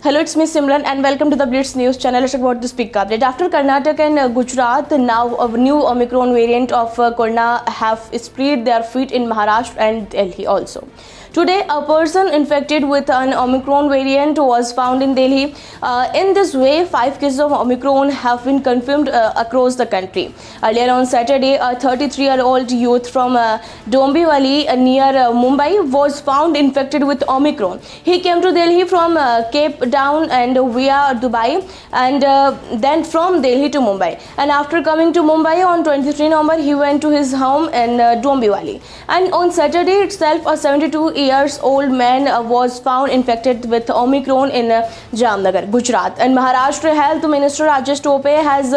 Hello, it's me Simran and welcome to the Blitz News channel. Let's talk about this big update. After Karnataka and Gujarat, now a new Omicron variant of Corona have spread their feet in Maharashtra and Delhi also. Today, a person infected with an Omicron variant was found in Delhi. In this way, 5 cases of Omicron have been confirmed across the country. Earlier on Saturday, a 33-year-old youth from Dombivli near Mumbai was found infected with Omicron. He came to Delhi from Cape Town and via Dubai, and then from Delhi to Mumbai. And after coming to Mumbai on 23 November, he went to his home in Dombivli. And on Saturday itself, a 72-year-old man was found infected with Omicron in Jamnagar, Gujarat. And Maharashtra Health Minister Rajesh Tope has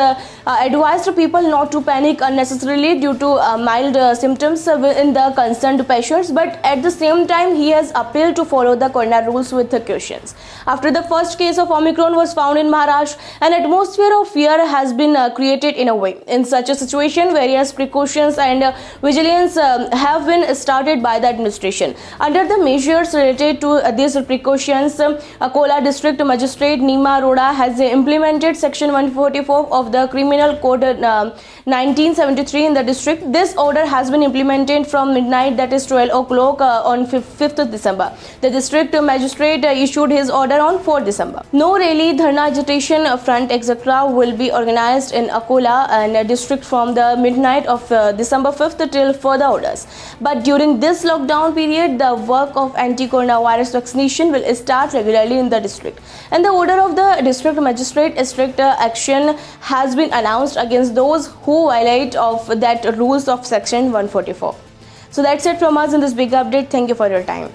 advised people not to panic unnecessarily due to mild symptoms in the concerned patients. But at the same time, he has appealed to follow the corona rules with cautions. After the first case of Omicron was found in Maharashtra, an atmosphere of fear has been created in a way. In such a situation, various precautions and vigilance have been started by the administration. Under the measures related to these precautions, Akola District Magistrate Nima Arora has implemented Section 144 of the Criminal Code 1973 in the district. This order has been implemented from midnight, that is 12 o'clock on 5th of December. The district magistrate issued his order on 4th December. No rally, dharna, agitation, front, etc. will be organized in Akola and district from the midnight of December 5th till further orders. But during this lockdown period, the work of anti-coronavirus vaccination will start regularly in the district. And the order of the district magistrate, strict action has been announced against those who violate of that rules of Section 144. So that's it from us in this big update. Thank you for your time.